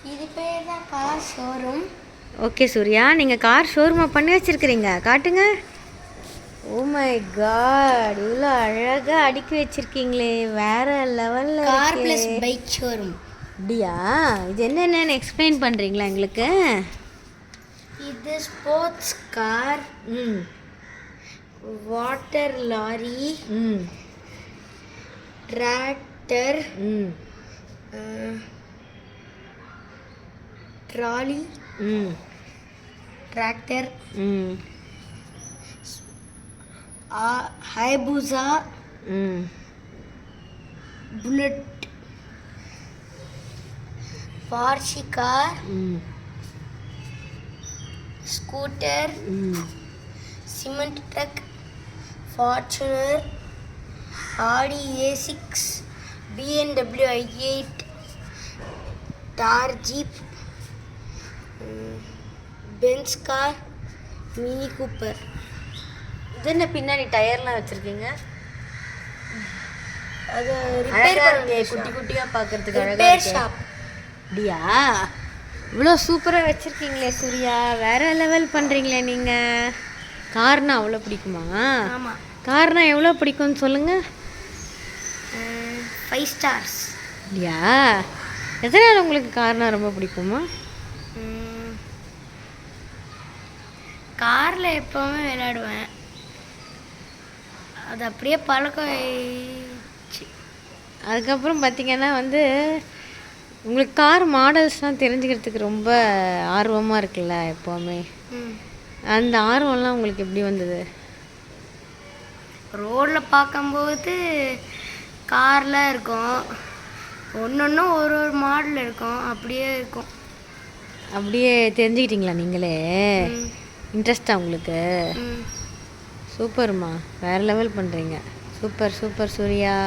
இது பேர் தான் கார் ஷோரூம். ஓகே சூர்யா, நீங்கள் கார் ஷோரூமாக பண்ணி வச்சுருக்கிறீங்க, காட்டுங்க. ஓ மை காட், இவ்வளோ அழகாக அடுக்கி வச்சுருக்கீங்களே, வேறு லெவலில். Car plus bike showroom. அப்படியா? இது என்னென்னு எக்ஸ்பிளைன் பண்ணுறீங்களா எங்களுக்கு? இது sports car, water lorry, tractor, trolley, tractor, Hayabusa, bullet, Porsche car, scooter, cement truck, Fortuner, Audi A6, BMW i8, Thar jeep, Benz car, Mini Cooper. இது என்ன பின்னாடி டயர்லாம் வச்சுருக்கீங்க? அது குட்டி குட்டியாக பார்க்கறதுக்கு ரிப்பேர் ஷாப். அப்படியா? இவ்வளோ சூப்பராக வச்சுருக்கீங்களே சூர்யா, வேறு லெவல் பண்ணுறீங்களே நீங்கள். கார்னா அவ்வளோ பிடிக்குமா? ஆமாம். கார்னா எவ்வளோ பிடிக்கும்னு சொல்லுங்கள். 5 stars. அப்படியா? எதனால் உங்களுக்கு கார்னா ரொம்ப பிடிக்குமா? காரில் எப்போவுமே விளையாடுவேன், அது அப்படியே பழக்கம் ஆயிடுச்சு. அதுக்கப்புறம் பார்த்திங்கன்னா வந்து உங்களுக்கு கார் மாடல்ஸ்லாம் தெரிஞ்சுக்கிறதுக்கு ரொம்ப ஆர்வமாக இருக்குல்ல எப்போவுமே. அந்த ஆர்வம்லாம் உங்களுக்கு எப்படி வந்தது? ரோடில் பார்க்கும்போது கார்லாம் இருக்கும், ஒன்று ஒரு ஒரு மாடல் இருக்கும், அப்படியே இருக்கும். அப்படியே தெரிஞ்சுக்கிட்டீங்களா நீங்களே? இன்ட்ரெஸ்டா உங்களுக்கு? சூப்பர்மா, வேறு லெவல் பண்ணுறீங்க. Super super Surya.